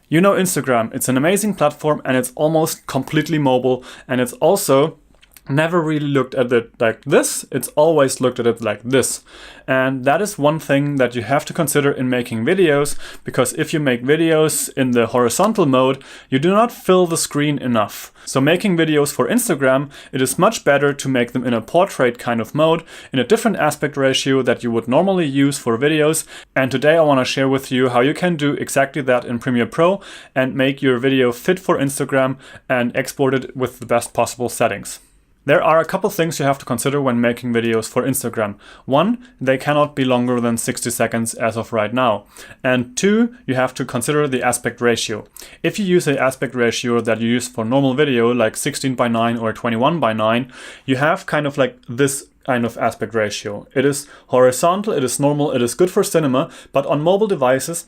You know Instagram, it's an amazing platform and it's almost completely mobile, and it's also never really looked at it like this, it's always looked at it like this. And that is one thing that you have to consider in making videos, because if you make videos in the horizontal mode, you do not fill the screen enough. So making videos for Instagram, it is much better to make them in a portrait kind of mode, in a different aspect ratio that you would normally use for videos. And today I want to share with you how you can do exactly that in Premiere Pro and make your video fit for Instagram and export it with the best possible settings. There are a couple things you have to consider when making videos for Instagram. One, they cannot be longer than 60 seconds as of right now. And two, you have to consider the aspect ratio. If you use an aspect ratio that you use for normal video, like 16:9 or 21:9, you have kind of like this kind of aspect ratio. It is horizontal, it is normal, it is good for cinema, but on mobile devices,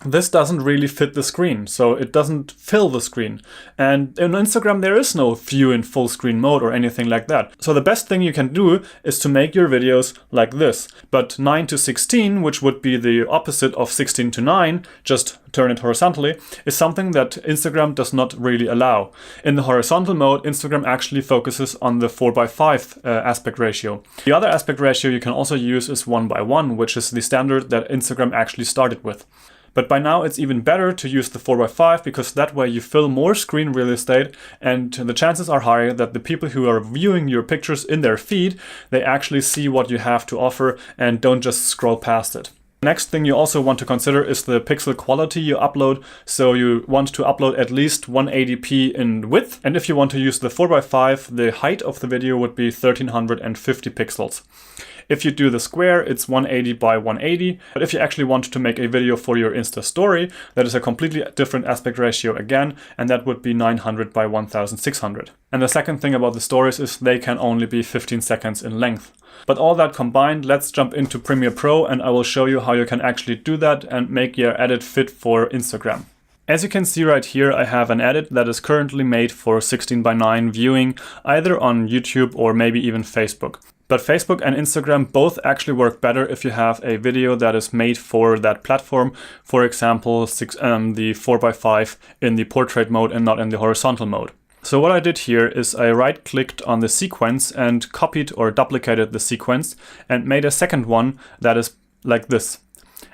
this doesn't really fit the screen, so it doesn't fill the screen. And in Instagram there is no view in full screen mode or anything like that. So the best thing you can do is to make your videos like this. But 9:16, which would be the opposite of 16:9, just turn it horizontally, is something that Instagram does not really allow. In the horizontal mode, Instagram actually focuses on the 4:5 aspect ratio. The other aspect ratio you can also use is 1:1, which is the standard that Instagram actually started with. But by now it's even better to use the 4:5, because that way you fill more screen real estate, and the chances are higher that the people who are viewing your pictures in their feed, they actually see what you have to offer and don't just scroll past it. Next thing you also want to consider is the pixel quality you upload. So you want to upload at least 180p in width, and if you want to use the 4:5, the height of the video would be 1350 pixels. If you do the square, it's 180 by 180. But if you actually want to make a video for your Insta story, that is a completely different aspect ratio again, and that would be 900 by 1600. And the second thing about the stories is they can only be 15 seconds in length. But all that combined, let's jump into Premiere Pro and I will show you how you can actually do that and make your edit fit for Instagram. As you can see right here, I have an edit that is currently made for 16:9 viewing, either on YouTube or maybe even Facebook. But Facebook and Instagram both actually work better if you have a video that is made for that platform. For example, the 4:5 in the portrait mode and not in the horizontal mode. So what I did here is I right-clicked on the sequence and copied or duplicated the sequence and made a second one that is like this.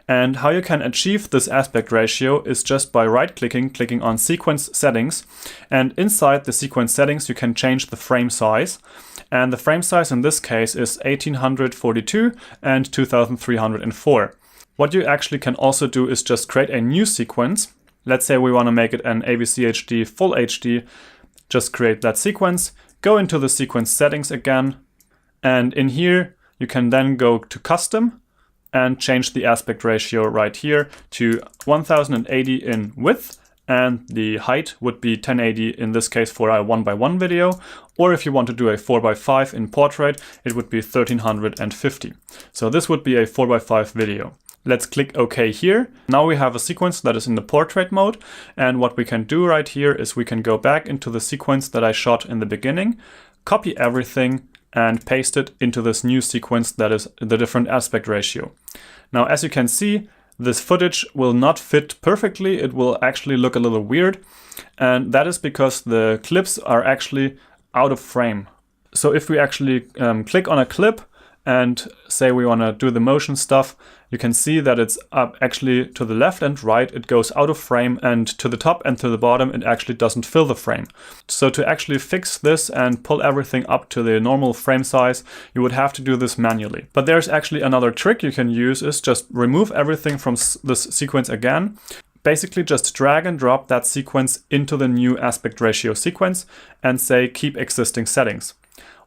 And how you can achieve this aspect ratio is just by clicking on sequence settings, and inside the sequence settings you can change the frame size, and the frame size in this case is 1842 and 2304. What you actually can also do is just create a new sequence. Let's say we want to make it an AVC HD Full HD. Just create that sequence, go into the sequence settings again, and in here you can then go to custom and change the aspect ratio right here to 1080 in width, and the height would be 1080 in this case for a 1:1 video, or if you want to do a 4:5 in portrait, it would be 1350. So this would be a 4:5 video. Let's click OK here. Now we have a sequence that is in the portrait mode, and what we can do right here is we can go back into the sequence that I shot in the beginning, copy everything and paste it into this new sequence that is the different aspect ratio. Now as you can see, this footage will not fit perfectly, it will actually look a little weird, and that is because the clips are actually out of frame. So if we actually click on a clip and say we want to do the motion stuff, you can see that it's up actually to the left and right, it goes out of frame, and to the top and to the bottom it actually doesn't fill the frame. So to actually fix this and pull everything up to the normal frame size, you would have to do this manually. But there's actually another trick you can use, is just remove everything from this sequence again. Basically just drag and drop that sequence into the new aspect ratio sequence and say keep existing settings.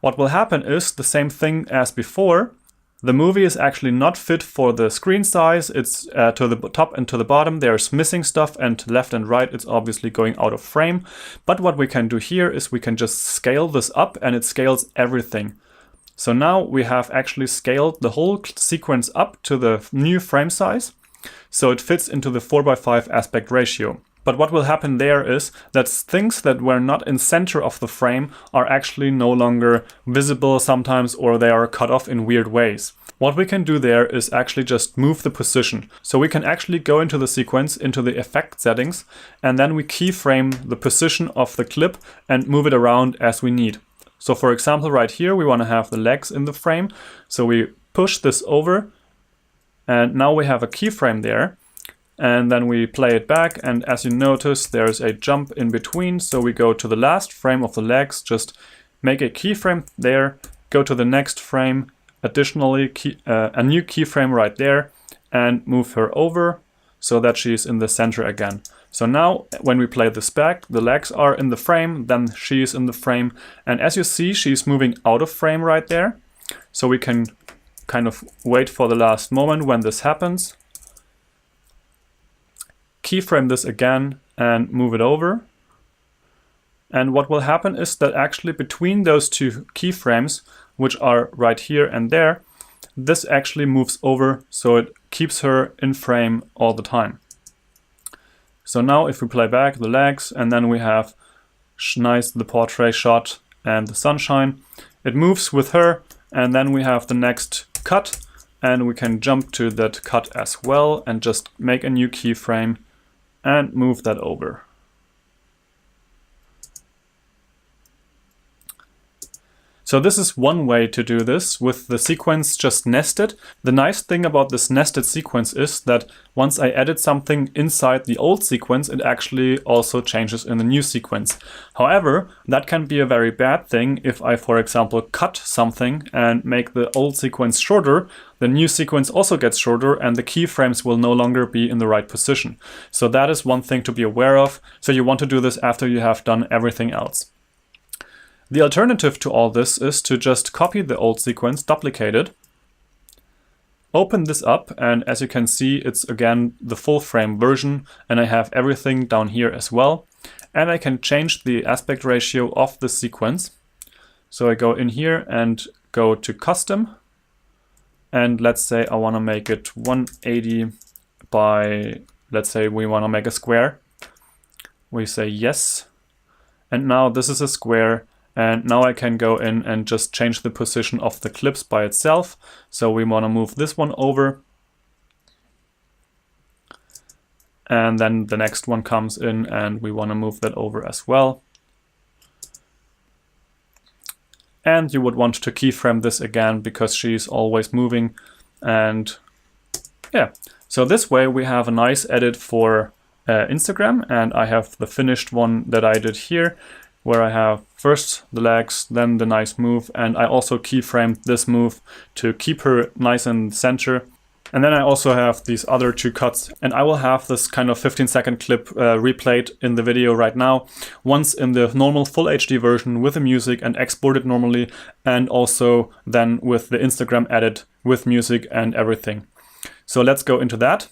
What will happen is the same thing as before. The movie is actually not fit for the screen size. It's to the top and to the bottom there's missing stuff, and left and right it's obviously going out of frame. But what we can do here is we can just scale this up, and it scales everything. So now we have actually scaled the whole sequence up to the new frame size, so it fits into the 4:5 aspect ratio. But what will happen there is that things that were not in center of the frame are actually no longer visible sometimes, or they are cut off in weird ways. What we can do there is actually just move the position. So we can actually go into the sequence, into the effect settings, and then we keyframe the position of the clip and move it around as we need. So for example, right here, we want to have the legs in the frame. So we push this over, and now we have a keyframe there. And then we play it back, and as you notice, there's a jump in between. So we go to the last frame of the legs, just make a keyframe there, go to the next frame, additionally a new keyframe right there, and move her over so that she's in the center again. So now when we play this back, the legs are in the frame, then she is in the frame, and as you see, she's moving out of frame right there. So we can kind of wait for the last moment when this happens. Keyframe this again and move it over. And what will happen is that actually between those two keyframes, which are right here and there, this actually moves over, so it keeps her in frame all the time. So now if we play back the legs, and then we have nice the portrait shot and the sunshine, it moves with her, and then we have the next cut, and we can jump to that cut as well and just make a new keyframe and move that over. So this is one way to do this with the sequence just nested. The nice thing about this nested sequence is that once I edit something inside the old sequence, it actually also changes in the new sequence. However, that can be a very bad thing if I, for example, cut something and make the old sequence shorter. The new sequence also gets shorter and the keyframes will no longer be in the right position. So that is one thing to be aware of. So you want to do this after you have done everything else. The alternative to all this is to just copy the old sequence, duplicate it, open this up, and as you can see, it's again the full frame version, and I have everything down here as well. And I can change the aspect ratio of the sequence. So I go in here and go to custom, and let's say I want to make it 180 by, let's say we want to make a square. We say yes, and now this is a square. And now I can go in and just change the position of the clips by itself. So we want to move this one over. And then the next one comes in and we want to move that over as well. And you would want to keyframe this again because she's always moving. And yeah, so this way we have a nice edit for Instagram. And I have the finished one that I did here, where I have first the legs, then the nice move, and I also keyframed this move to keep her nice in the center. And then I also have these other two cuts, and I will have this kind of 15-second clip replayed in the video right now, once in the normal full HD version with the music and exported normally, and also then with the Instagram edit with music and everything. So let's go into that.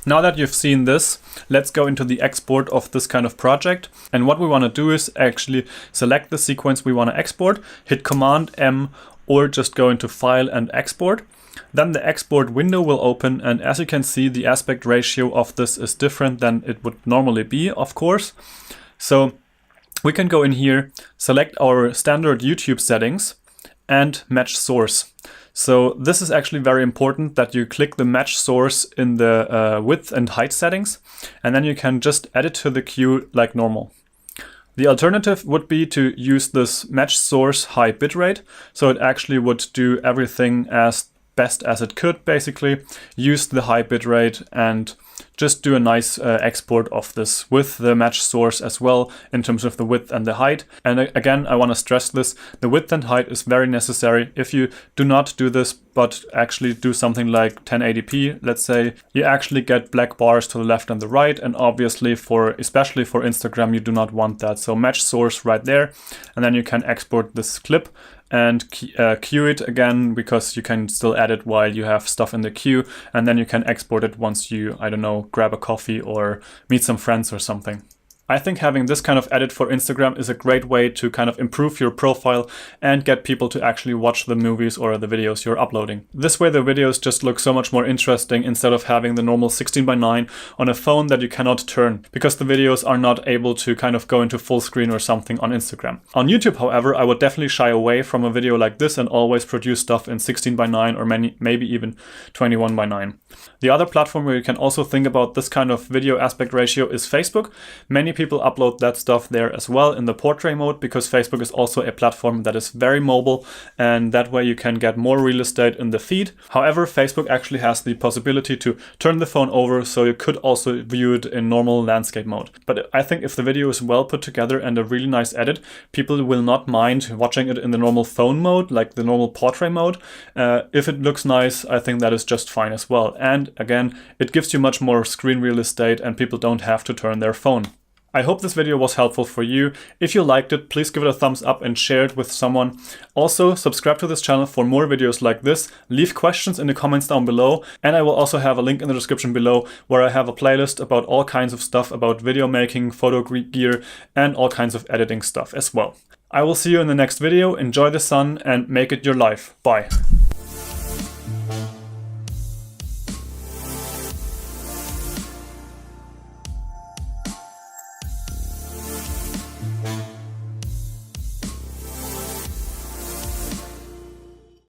Now that you've seen this, let's go into the export of this kind of project. And what we want to do is actually select the sequence we want to export, hit Command M, or just go into File and Export. Then the export window will open, and as you can see, the aspect ratio of this is different than it would normally be, of course. So we can go in here, select our standard YouTube settings, and match source. So this is actually very important that you click the match source in the width and height settings, and then you can just add it to the queue like normal. The alternative would be to use this match source high bitrate, so it actually would do everything as best as it could, basically use the high bitrate and just do a nice export of this with the match source as well in terms of the width and the height. And again, I want to stress this, the width and height is very necessary. If you do not do this, but actually do something like 1080p, let's say, you actually get black bars to the left and the right, and obviously especially for Instagram, you do not want that. So match source right there, and then you can export this clip and queue it again, because you can still edit while you have stuff in the queue, and then you can export it once you, I don't know, grab a coffee or meet some friends or something. I think having this kind of edit for Instagram is a great way to kind of improve your profile and get people to actually watch the movies or the videos you're uploading. This way the videos just look so much more interesting instead of having the normal 16:9 on a phone that you cannot turn, because the videos are not able to kind of go into full screen or something on Instagram. On YouTube, however, I would definitely shy away from a video like this and always produce stuff in 16:9 or maybe even 21:9. The other platform where you can also think about this kind of video aspect ratio is Facebook. Many people upload that stuff there as well in the portrait mode, because Facebook is also a platform that is very mobile, and that way you can get more real estate in the feed. However, Facebook actually has the possibility to turn the phone over, so you could also view it in normal landscape mode. But I think if the video is well put together and a really nice edit, people will not mind watching it in the normal phone mode, like the normal portrait mode. If it looks nice, I think that is just fine as well. And again, it gives you much more screen real estate and people don't have to turn their phone. I hope this video was helpful for you. If you liked it, please give it a thumbs up and share it with someone. Also, subscribe to this channel for more videos like this. Leave questions in the comments down below, and I will also have a link in the description below where I have a playlist about all kinds of stuff about video making, photo gear, and all kinds of editing stuff as well. I will see you in the next video. Enjoy the sun and make it your life. Bye.